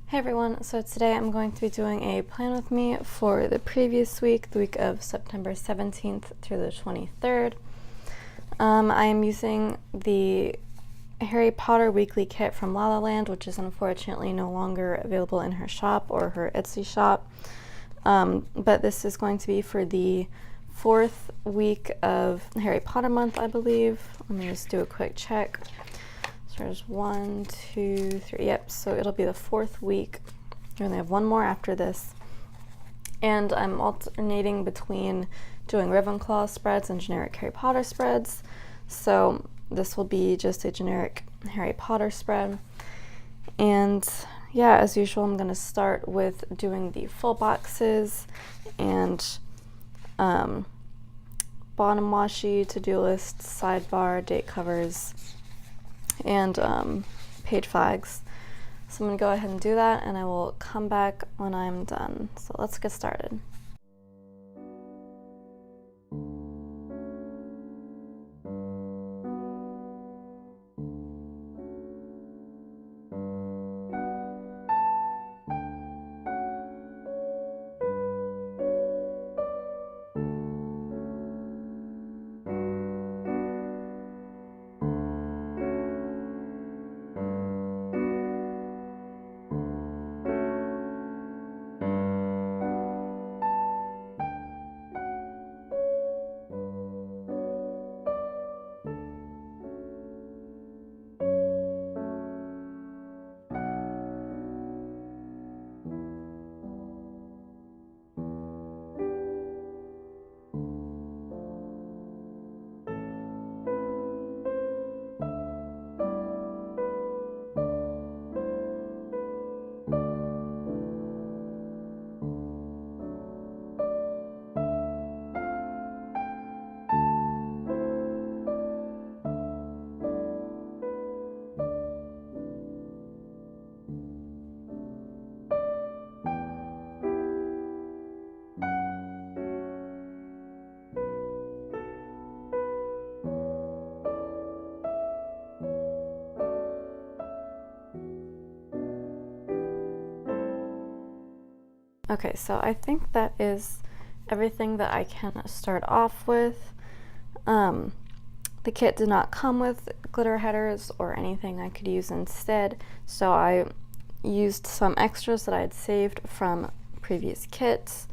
Hey everyone, so today I'm going to be doing a plan with me for the previous week, the week of September 17th through the 23rd. I am using the Harry Potter weekly kit from Lahlaland, which is unfortunately no longer available in her shop or her Etsy shop. But this is going to be for the 4th week of Harry Potter month, I believe. Let me just do a quick check. There's 1, 2, 3, yep, so it'll be the 4th week. We only have one more after this. And I'm alternating between doing Ravenclaw spreads and generic Harry Potter spreads. So this will be just a generic Harry Potter spread. And yeah, as usual, I'm going to start with doing the full boxes and bottom washi, to-do list, sidebar, date covers, and page flags. So I'm going to go ahead and do that, and I will come back when I'm done. So let's get started. Okay, so I think that is everything that I can start off with. The kit did not come with glitter headers or anything I could use instead, so I used some extras that I had saved from previous kits.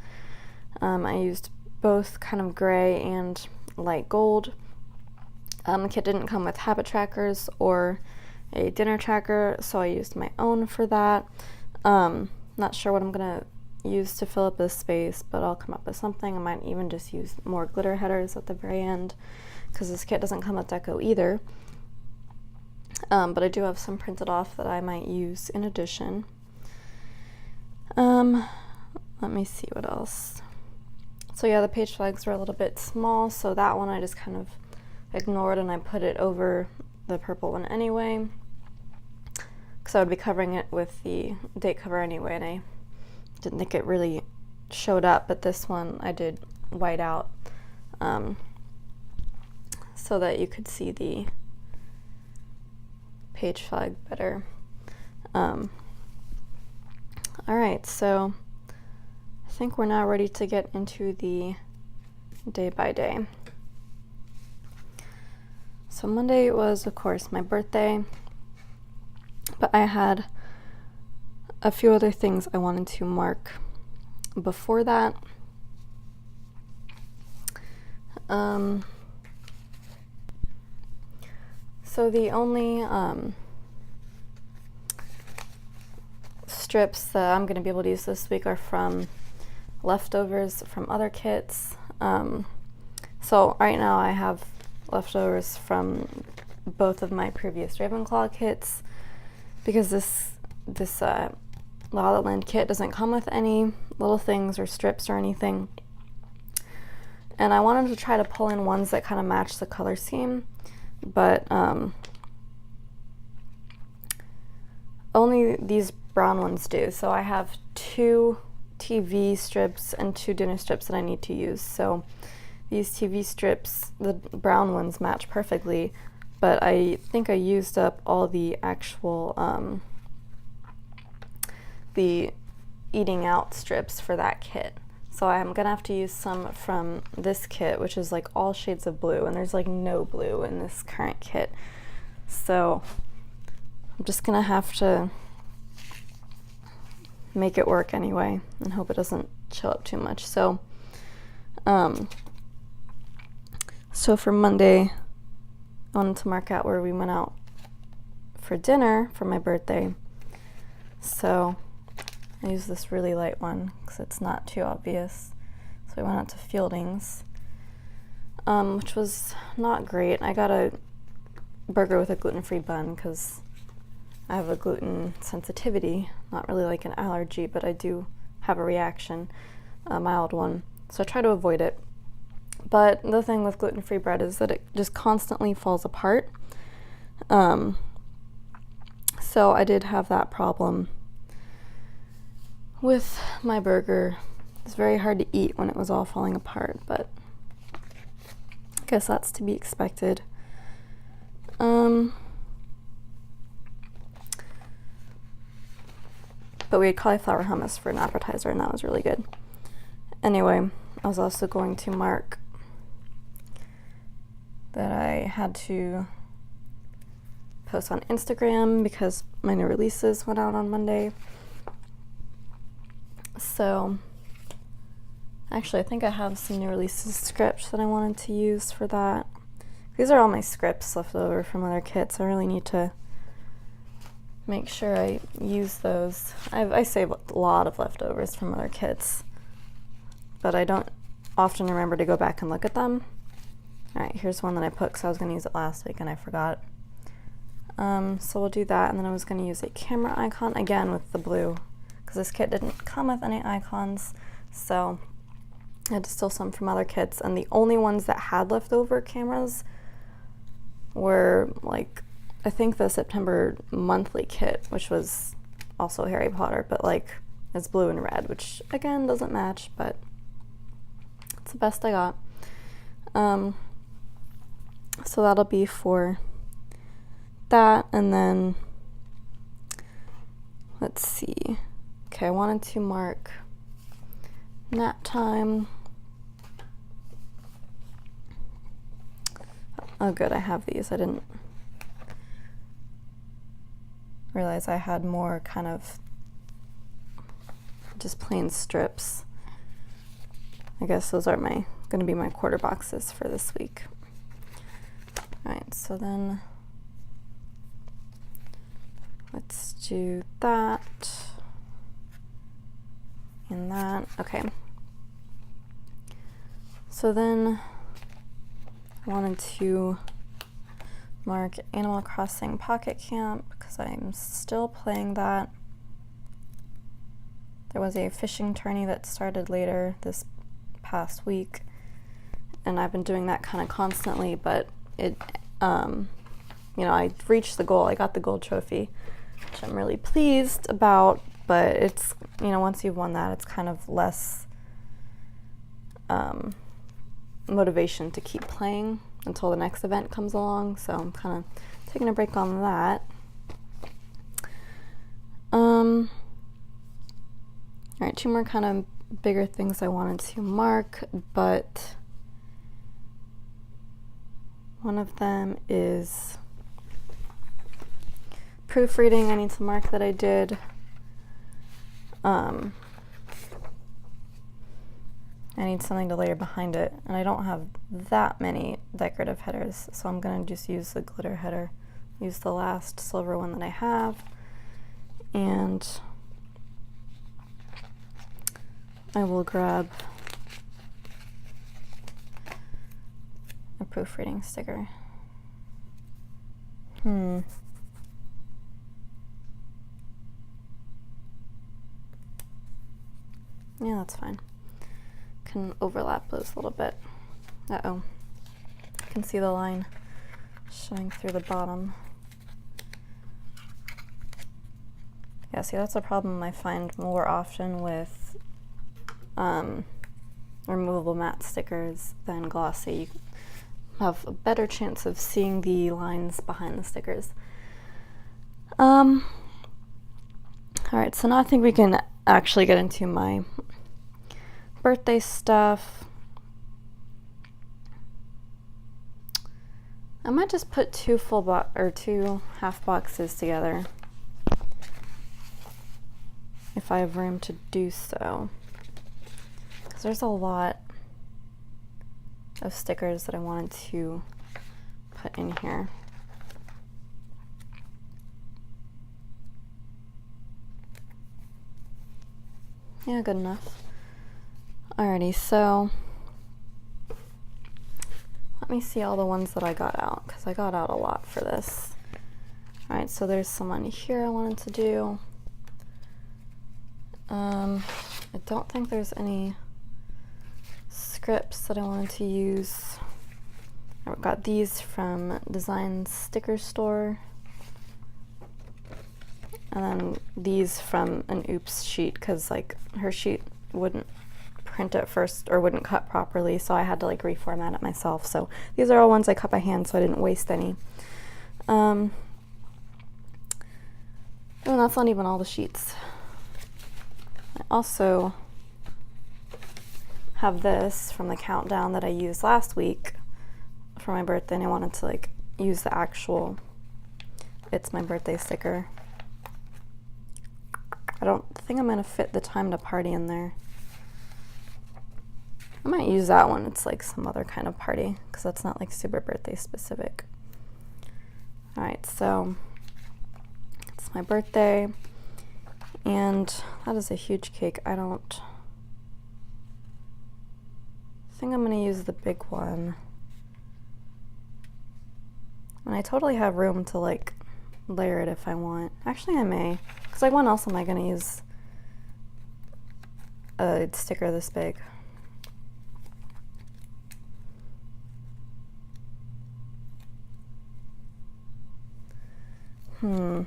I used both kind of gray and light gold. The kit didn't come with habit trackers or a dinner tracker, so I used my own for that. Not sure what I'm gonna use to fill up this space, but I'll come up with something. I might even just use more glitter headers at the very end, because this kit doesn't come with deco either. But I do have some printed off that I might use in addition. Let me see what else. So yeah, the page flags were a little bit small, so that one I just kind of ignored and I put it over the purple one anyway, because I would be covering it with the date cover anyway, and I didn't think it really showed up, but this one I did white out so that you could see the page flag better. Alright, so I think we're now ready to get into the day by day. So Monday was, of course, my birthday, but I had a few other things I wanted to mark before that. So the only strips that I'm going to be able to use this week are from leftovers from other kits. So right now I have leftovers from both of my previous Ravenclaw kits, because this Lahlaland kit doesn't come with any little things or strips or anything, and I wanted to try to pull in ones that kind of match the color scheme, but only these brown ones do. So I have 2 TV strips and 2 dinner strips that I need to use. So these TV strips, the brown ones, match perfectly, but I think I used up all the actual the eating out strips for that kit. So I'm gonna have to use some from this kit, which is like all shades of blue, and there's like no blue in this current kit. So I'm just gonna have to make it work anyway and hope it doesn't show up too much. So for Monday, I wanted to mark out where we went out for dinner for my birthday. So I used this really light one because it's not too obvious. So I went out to Fielding's, which was not great. I got a burger with a gluten-free bun because I have a gluten sensitivity, not really like an allergy, but I do have a reaction, a mild one. So I try to avoid it. But the thing with gluten-free bread is that it just constantly falls apart. So I did have that problem with my burger. It's very hard to eat when it was all falling apart, but I guess that's to be expected. But we had cauliflower hummus for an appetizer, and that was really good. Anyway, I was also going to mark that I had to post on Instagram because my new releases went out on Monday. So actually, I think I have some new releases scripts that I wanted to use for that. These are all my scripts left over from other kits. I really need to make sure I use those. I save a lot of leftovers from other kits, but I don't often remember to go back and look at them. Alright, here's one that I put because I was going to use it last week and I forgot. So we'll do that, and then I was going to use a camera icon again with the blue because this kit didn't come with any icons, so I had to steal some from other kits, and the only ones that had leftover cameras were like, I think the September monthly kit, which was also Harry Potter, but like it's blue and red, which again doesn't match, but it's the best I got. So that'll be for that, and then let's see. Okay, I wanted to mark nap time. Oh good, I have these. I didn't realize I had more kind of just plain strips. I guess those are going to be my quarter boxes for this week. Alright, so then let's do that and that. Okay. So then I wanted to mark Animal Crossing Pocket Camp because I'm still playing that. There was a fishing tourney that started later this past week, and I've been doing that kind of constantly, but it, I reached the goal. I got the gold trophy, which I'm really pleased about, but it's, once you've won that, it's kind of less motivation to keep playing until the next event comes along, so I'm kind of taking a break on that. Alright, two more kind of bigger things I wanted to mark, but one of them is proofreading. I need to mark that I did. I need something to layer behind it, and I don't have that many decorative headers, so I'm going to just use the glitter header. Use the last silver one that I have, and I will grab a proofreading sticker. Yeah, that's fine. Can overlap those a little bit. Uh-oh. I can see the line showing through the bottom. Yeah, see, that's a problem I find more often with removable matte stickers than glossy. You have a better chance of seeing the lines behind the stickers. Alright, so now I think we can actually get into my birthday stuff. I might just put two half boxes together if I have room to do so, because there's a lot of stickers that I wanted to put in here. Yeah, good enough. Alrighty, so let me see all the ones that I got out, because I got out a lot for this. Alright, so there's someone here I wanted to do. I don't think there's any scripts that I wanted to use. I got these from Design Sticker Store. And then these from an Oops sheet, because like her sheet wouldn't print at first or wouldn't cut properly, so I had to like reformat it myself. So these are all ones I cut by hand, so I didn't waste any. And that's not even all the sheets. I also have this from the countdown that I used last week for my birthday, and I wanted to like use the actual It's My Birthday sticker. I don't think I'm gonna fit the Time to Party in there. I might use that one. It's like some other kind of party, because that's not like super birthday specific. Alright, so it's my birthday, and that is a huge cake. I think I'm gonna use the big one. And I totally have room to like layer it if I want. Actually, I may. Because like, when else am I going to use a sticker this big? Because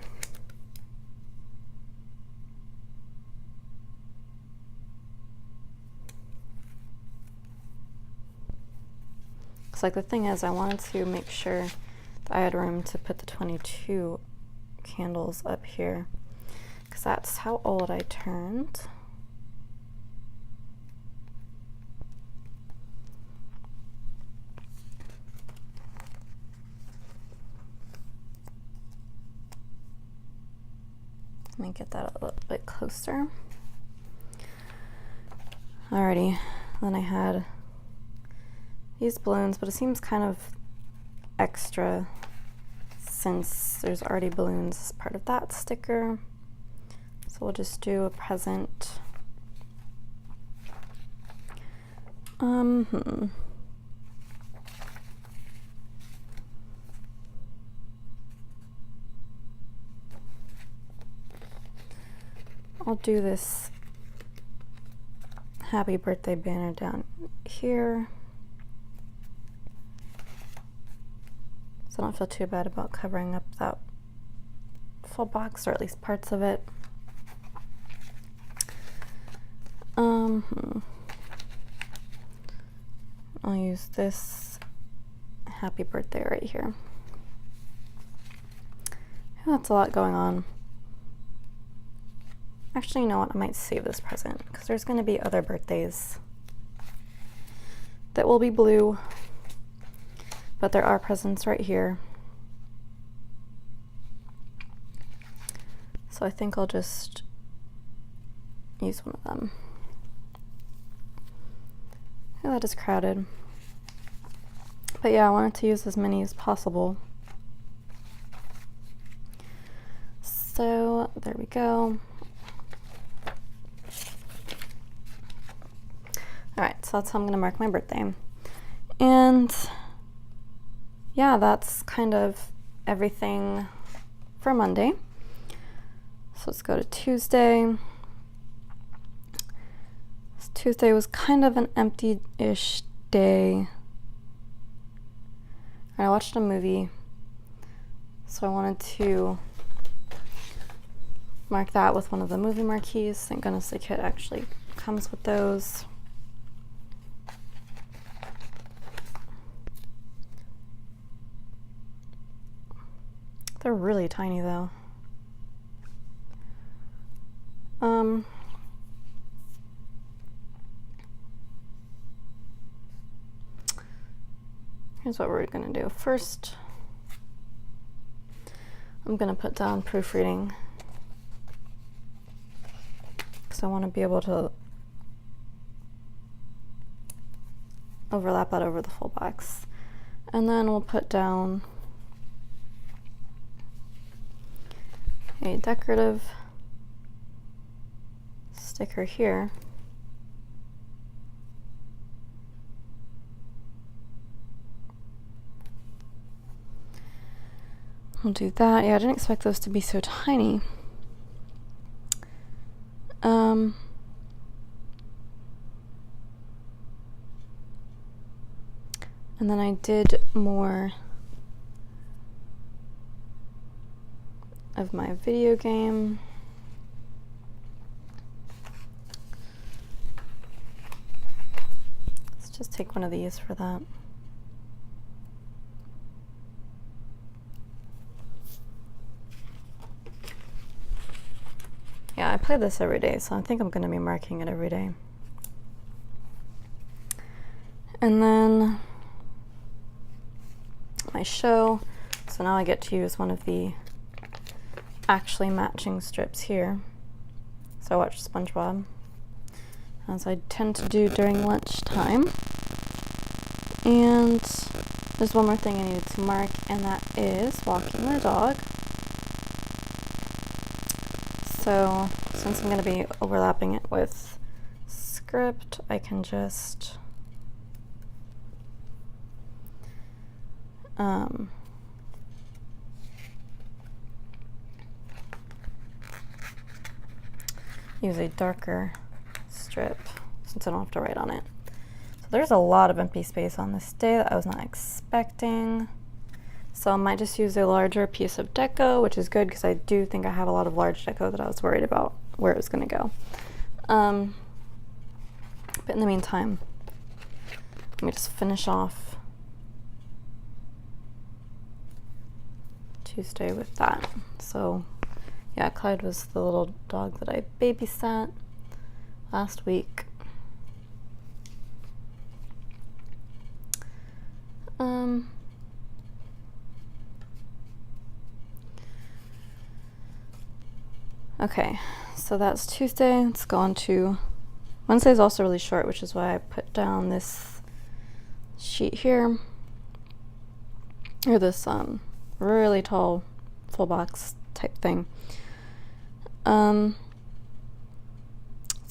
like the thing is, I wanted to make sure that I had room to put the 22 candles up here, because that's how old I turned. Let me get that a little bit closer. Alrighty, then I had these balloons, but it seems kind of extra since there's already balloons as part of that sticker. So we'll just do a present. I'll do this happy birthday banner down here, so I don't feel too bad about covering up that full box, or at least parts of it. I'll use this happy birthday right here. That's a lot going on. Actually, you know what? I might save this present, because there's going to be other birthdays that will be blue, but there are presents right here. So I think I'll just use one of them. Oh, that is crowded. But yeah, I wanted to use as many as possible. So there we go. Alright, so that's how I'm going to mark my birthday. And yeah, that's kind of everything for Monday. So let's go to Tuesday. Tuesday was kind of an empty-ish day. I watched a movie, so I wanted to mark that with one of the movie marquees. Thank goodness the kit actually comes with those. They're really tiny though. Here's what we're gonna do. First, I'm gonna put down proofreading because I want to be able to overlap that over the full box. And then we'll put down a decorative sticker here. We'll do that. Yeah, I didn't expect those to be so tiny. And then I did more of my video game. Let's just take one of these for that. Yeah, I play this every day, so I think I'm going to be marking it every day. And then my show. So now I get to use one of the actually matching strips here. So I watch SpongeBob, as I tend to do during lunchtime. And there's one more thing I needed to mark, and that is walking the dog. So since I'm going to be overlapping it with script, I can just use a darker strip since I don't have to write on it. So there's a lot of empty space on this day that I was not expecting. So I might just use a larger piece of deco, which is good because I do think I have a lot of large deco that I was worried about where it was going to go. But in the meantime, let me just finish off Tuesday with that. So yeah, Clyde was the little dog that I babysat last week. Okay, so that's Tuesday. Let's go on to Wednesday. Is also really short, which is why I put down this sheet here, or this really tall full box type thing. So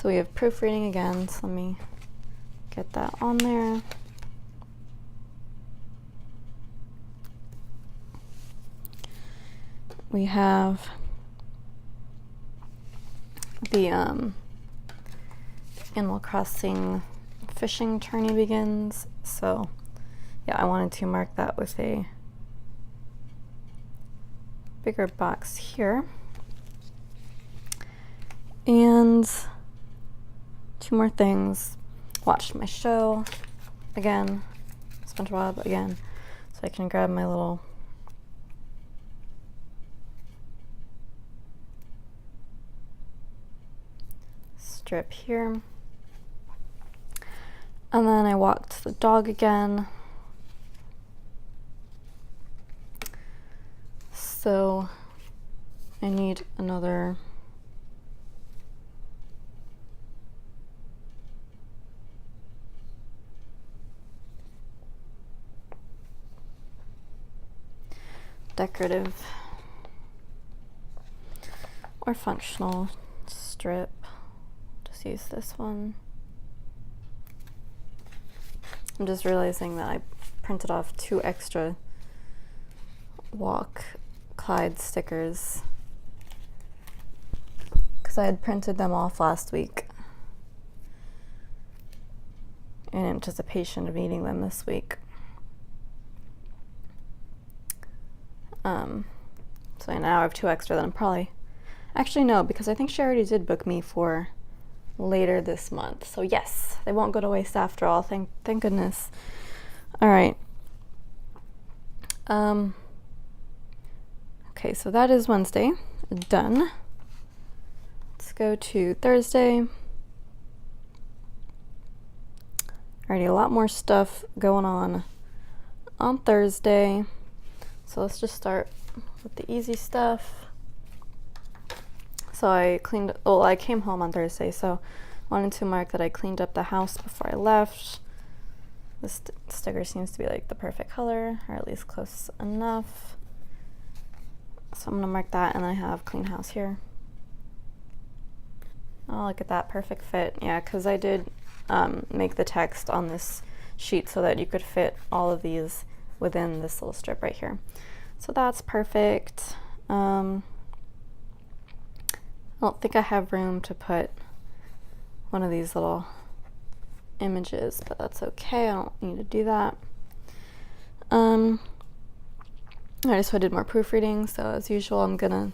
we have proofreading again, so let me get that on there. We have the Animal Crossing fishing tourney begins, so yeah, I wanted to mark that with a bigger box here. And two more things. Watched my show again, SpongeBob again, so I can grab my little strip here. And then I walked the dog again. So I need another decorative or functional strip. Just use this one. I'm just realizing that I printed off 2 extra Walk Clyde stickers because I had printed them off last week in anticipation of needing them this week. So now I have 2 extra that I'm probably, actually no, because I think she already did book me for later this month. So yes, they won't go to waste after all. Thank goodness. All right. Okay, so that is Wednesday. Done. Let's go to Thursday. Already a lot more stuff going on Thursday. So let's just start with the easy stuff. So I came home on Thursday, so wanted to mark that I cleaned up the house before I left. This sticker seems to be like the perfect color, or at least close enough. So I'm gonna mark that, and then I have clean house here. Oh, look at that, perfect fit. Yeah, because I did make the text on this sheet so that you could fit all of these within this little strip right here. So that's perfect. I don't think I have room to put one of these little images, but that's okay. I don't need to do that. Alright, so I did more proofreading, so as usual I'm gonna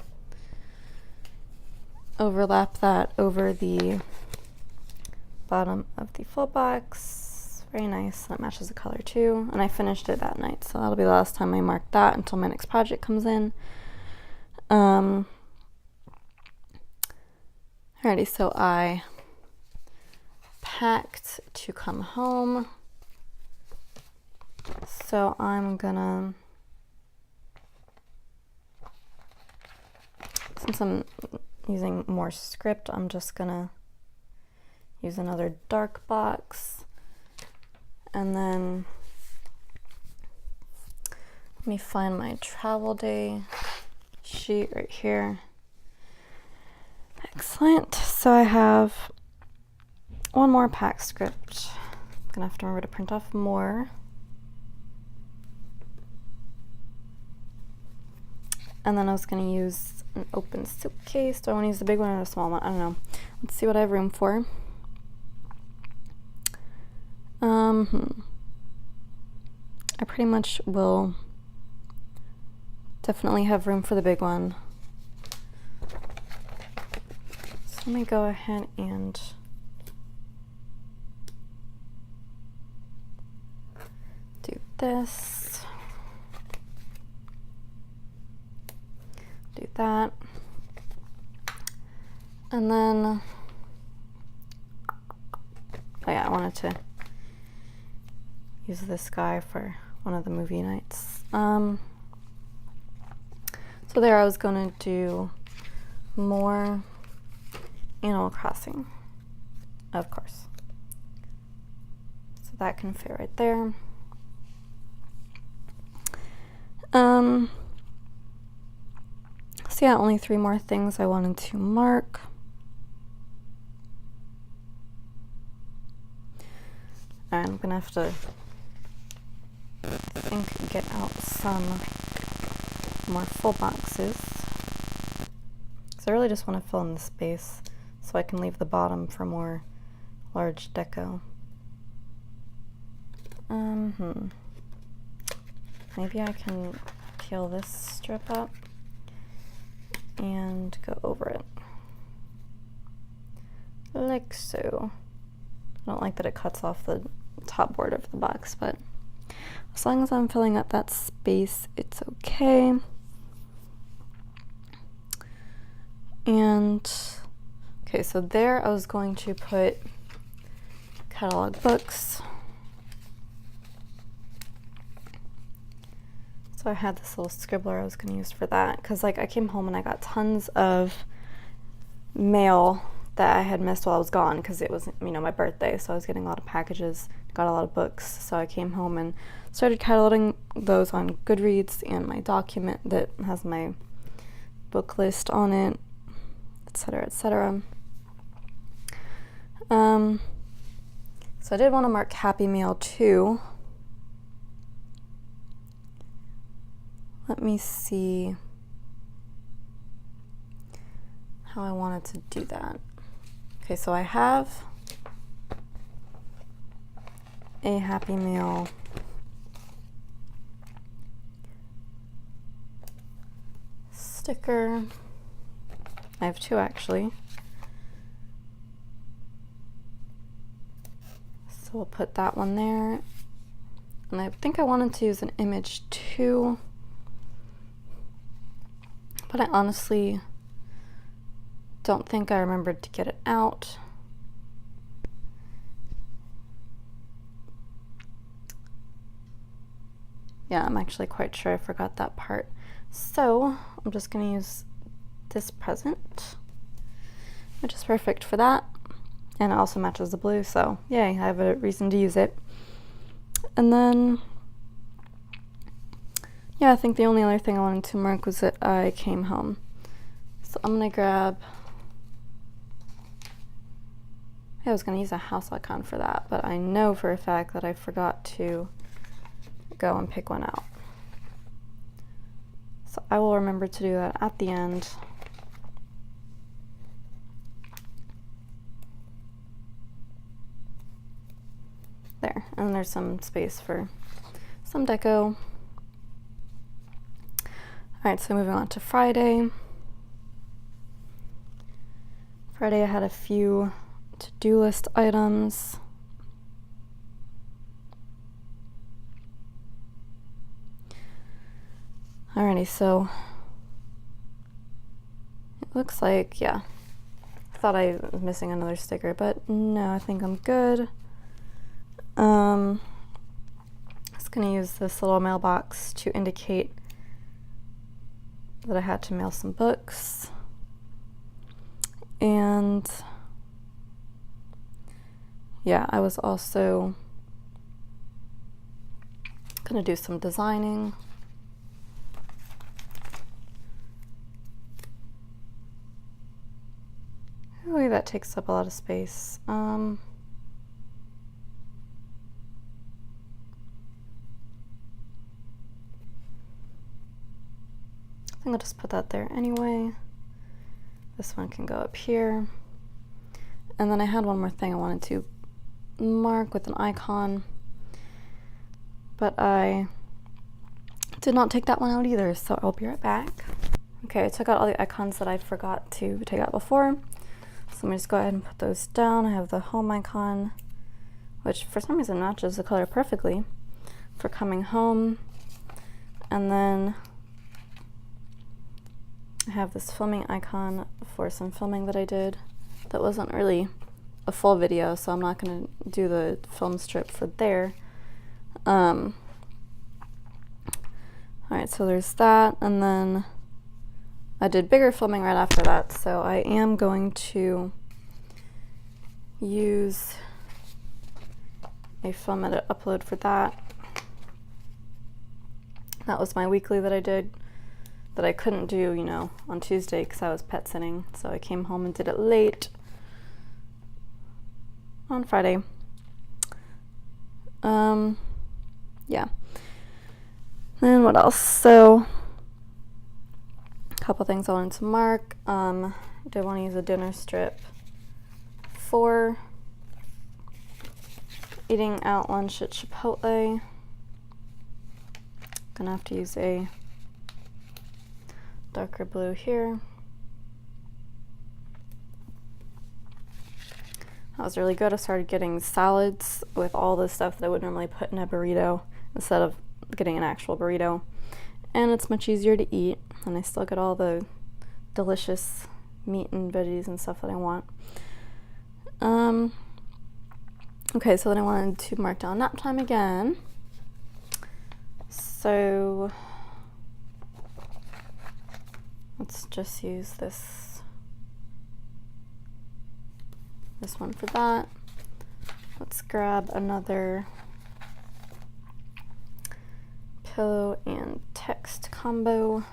overlap that over the bottom of the full box. Very nice. That matches the color too, and I finished it that night, so that'll be the last time I mark that until my next project comes in. Alrighty, so I packed to come home, so I'm gonna, since I'm using more script, I'm just gonna use another dark box, and then let me find my travel day sheet right here. Excellent. So I have one more pack script. I'm gonna have to remember to print off more. And then I was gonna use an open suitcase. Do I want to use the big one or the small one? I don't know. Let's see what I have room for. I pretty much will definitely have room for the big one. So let me go ahead and do this. Do that. And then, oh yeah, I wanted to use this guy for one of the movie nights. So there I was going to do more Animal Crossing, of course. So that can fit right there. So yeah, only 3 more things I wanted to mark. Alright, I'm gonna have to, I think, get out some more full boxes, because I really just want to fill in the space so I can leave the bottom for more large deco. Maybe I can peel this strip up and go over it like so. I don't like that it cuts off the top border of the box, but as long as I'm filling up that space, it's okay. And okay, so there I was going to put catalog books. So I had this little scribbler I was going to use for that, because like I came home and I got tons of mail that I had missed while I was gone, because it was, you know, my birthday, so I was getting a lot of packages, got a lot of books. So I came home and started cataloging those on Goodreads and my document that has my book list on it, etc., etc. So I did want to mark Happy Meal too. Let me see how I wanted to do that. Okay, so I have a Happy Meal sticker. I have 2 actually. So we'll put that one there. And I think I wanted to use an image too, but I honestly don't think I remembered to get it out. Yeah, I'm actually quite sure I forgot that part. So I'm just going to use this present, which is perfect for that. And it also matches the blue, so yay, I have a reason to use it. And then, yeah, I think the only other thing I wanted to mark was that I came home. So I'm going to grab, I was going to use a house icon for that, but I know for a fact that I forgot to go and pick one out. So I will remember to do that at the end. There, and there's some space for some deco. Alright, so moving on to Friday. Friday I had a few to-do list items. Alrighty, so it looks like, yeah, I thought I was missing another sticker, but no, I think I'm good. I was going to use this little mailbox to indicate that I had to mail some books. And yeah, I was also going to do some designing. Ooh, that takes up a lot of space. I think I'll just put that there anyway. This one can go up here. And then I had one more thing I wanted to mark with an icon, but I did not take that one out either, so I'll be right back. Okay, I took out all the icons that I forgot to take out before, so let me just go ahead and put those down. I have the home icon, which for some reason matches the color perfectly for coming home, and then I have this filming icon for some filming that I did that wasn't really a full video, so I'm not going to do the film strip for there. Alright, so there's that, and then I did bigger filming right after that, so I am going to use a film edit upload for that. That was my weekly that I did, that I couldn't do, you know, on Tuesday because I was pet sitting, so I came home and did it late on Friday. Yeah. Then what else? So, a couple things I wanted to mark. I did want to use a dinner strip for eating out lunch at Chipotle. Gonna have to use a darker blue here. That was really good. I started getting salads with all the stuff that I would normally put in a burrito instead of getting an actual burrito. And it's much easier to eat, and I still get all the delicious meat and veggies and stuff that I want. Okay, so then I wanted to mark down nap time again. So let's just use this one for that. Let's grab another pillow and text combo.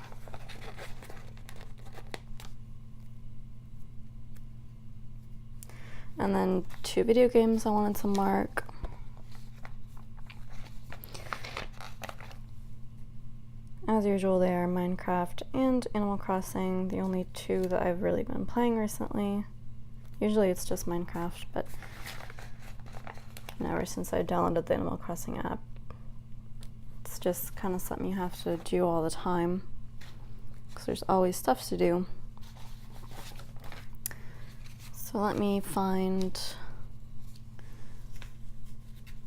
And then 2 video games I wanted to mark. As usual, they are Minecraft and Animal Crossing, the only 2 that I've really been playing recently. Usually it's just Minecraft, but ever since I downloaded the Animal Crossing app, it's just kind of something you have to do all the time, because there's always stuff to do. So let me find,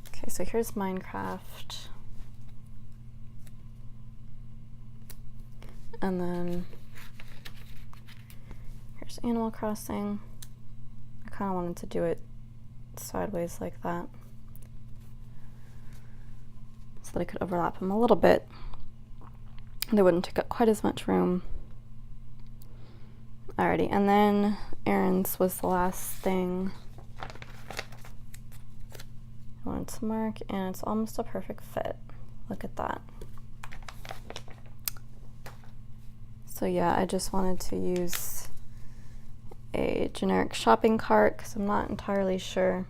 okay, so here's Minecraft. And then here's There's Animal Crossing. I kind of wanted to do it sideways like that so that I could overlap them a little bit. They wouldn't take up quite as much room. Alrighty, and then Aaron's was the last thing I wanted to mark, and it's almost a perfect fit. Look at that. So yeah, I just wanted to use a generic shopping cart because I'm not entirely sure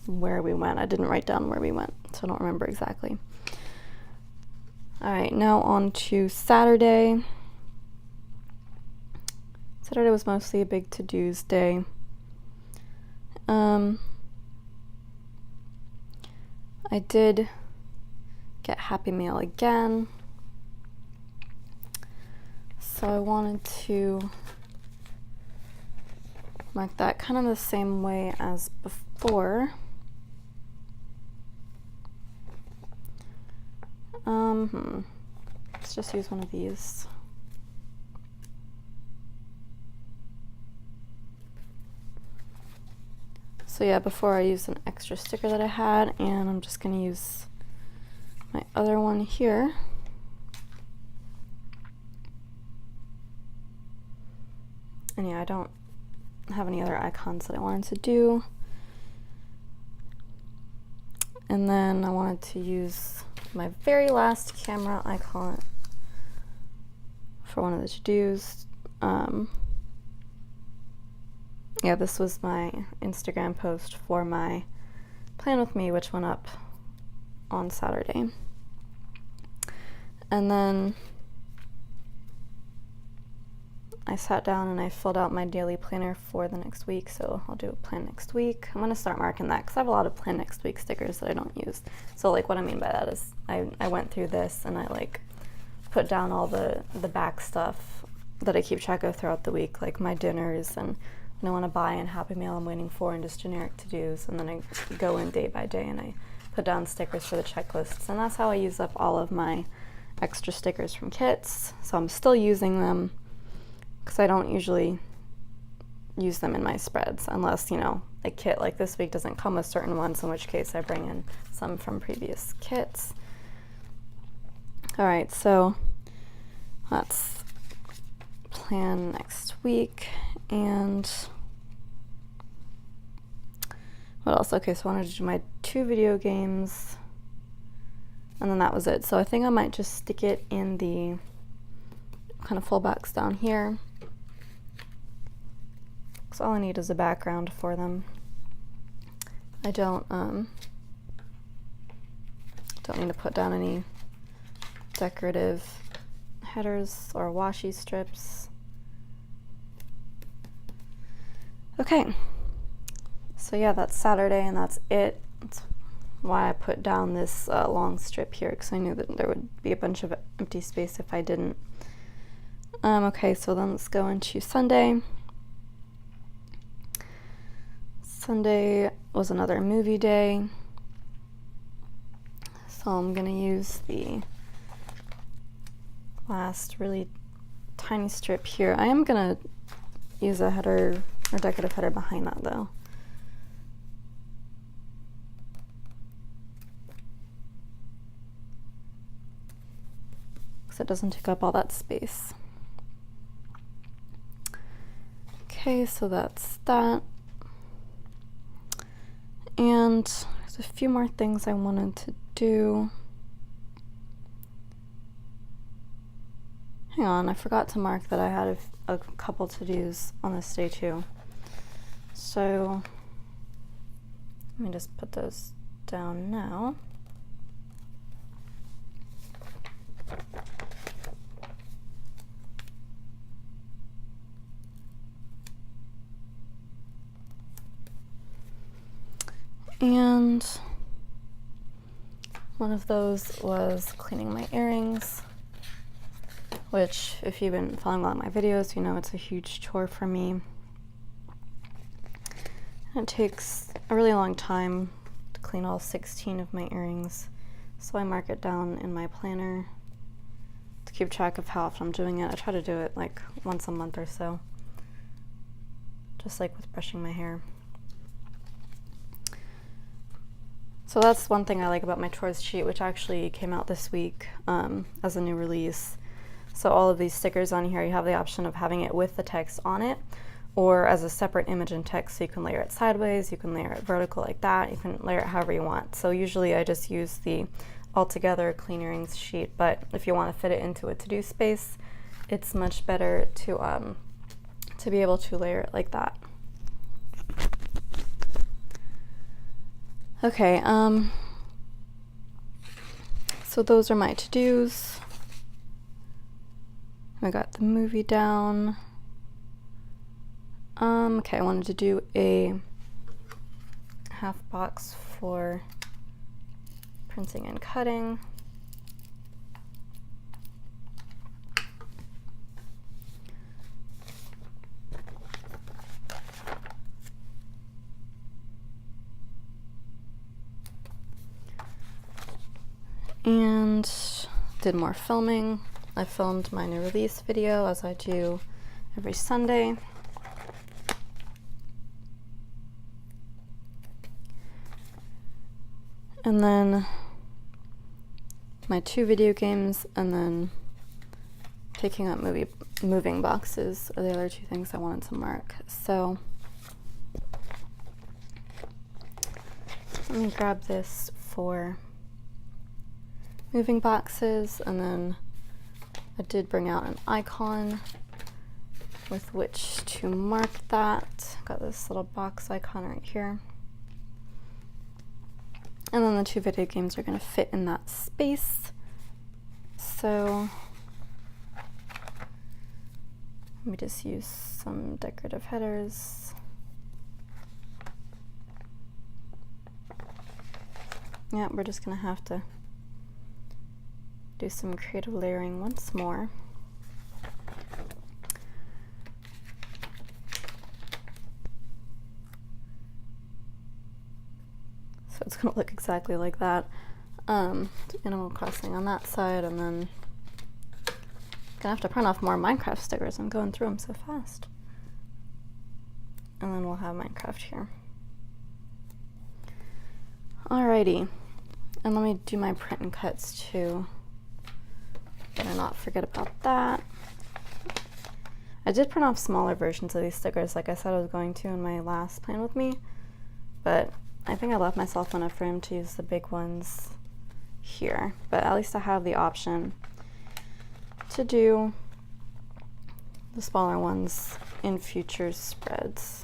where we went. I didn't write down where we went, so I don't remember exactly. Alright, now on to Saturday. Saturday was mostly a big to-dos day. I did get Happy Meal again, so I wanted to mark that kind of the same way as before. Let's just use one of these. So yeah, before I used an extra sticker that I had, and I'm just going to use my other one here. And yeah, I don't have any other icons that I wanted to do. And then I wanted to use my very last camera icon for one of the to-dos. Yeah, this was my Instagram post for my Plan With Me, which went up on Saturday. And then I sat down and I filled out my daily planner for the next week, so I'll do a plan next week. I'm going to start marking that because I have a lot of plan next week stickers that I don't use. So like what I mean by that is I went through this and I like put down all the back stuff that I keep track of throughout the week, like my dinners and what I want to buy and Happy Meal I'm waiting for and just generic to-dos, and then I go in day by day and I put down stickers for the checklists, and that's how I use up all of my extra stickers from kits. So I'm still using them because I don't usually use them in my spreads unless, you know, a kit like this week doesn't come with certain ones, in which case I bring in some from previous kits. Alright, so let's plan next week. And what else? Okay, so I wanted to do my 2 video games, and then that was it. So I think I might just stick it in the kind of full box down here, because all I need is a background for them. I don't need to put down any decorative headers or washi strips. Okay, so yeah, that's Saturday and that's it. That's why I put down this long strip here, because I knew that there would be a bunch of empty space if I didn't. Okay, so then let's go into Sunday. Sunday was another movie day, so I'm gonna use the last really tiny strip here. I am gonna use a header or decorative header behind that though. Because it doesn't take up all that space. Okay, so that's that. And there's a few more things I wanted to do. Hang on, I forgot to mark that I had a couple to-dos on this day too. So let me just put those down now. And one of those was cleaning my earrings, which if you've been following along my videos, you know it's a huge chore for me. And it takes a really long time to clean all 16 of my earrings, so I mark it down in my planner to keep track of how often I'm doing it. I try to do it like once a month or so, just like with brushing my hair. So that's one thing I like about my chores sheet, which actually came out this week as a new release. So all of these stickers on here, you have the option of having it with the text on it, or as a separate image in text, so you can layer it sideways, you can layer it vertical like that, you can layer it however you want. So usually I just use the altogether clean earrings sheet, but if you want to fit it into a to-do space, it's much better to be able to layer it like that. Okay, so those are my to-dos. I got the movie down. Okay, I wanted to do a half box for printing and cutting. And did more filming. I filmed my new release video as I do every Sunday. And then my 2 video games, and then picking up moving boxes are the other 2 things I wanted to mark. So let me grab this for moving boxes, and then I did bring out an icon with which to mark that. Got this little box icon right here. And then the 2 video games are going to fit in that space. So let me just use some decorative headers. Yeah, we're just going to have to do some creative layering once more. So it's going to look exactly like that. Animal Crossing on that side, and then gonna have to print off more Minecraft stickers. I'm going through them so fast. And then we'll have Minecraft here. Alrighty, and let me do my print and cuts too. Better not forget about that. I did print off smaller versions of these stickers like I said I was going to in my last Plan With Me, but I think I left myself enough room to use the big ones here, but at least I have the option to do the smaller ones in future spreads.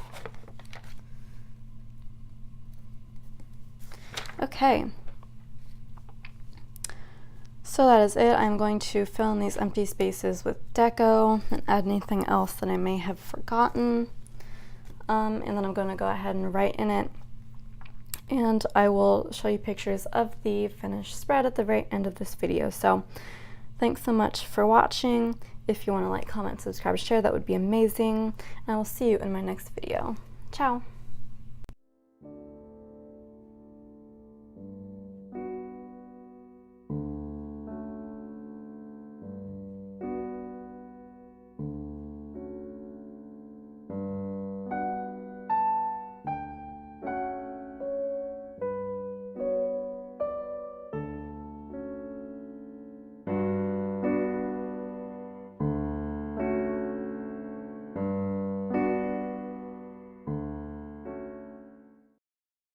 Okay, so that is it. I'm going to fill in these empty spaces with deco and add anything else that I may have forgotten, and then I'm going to go ahead and write in it. And I will show you pictures of the finished spread at the very end of this video. So thanks so much for watching. If you want to like, comment, subscribe, share, that would be amazing. And I will see you in my next video. Ciao!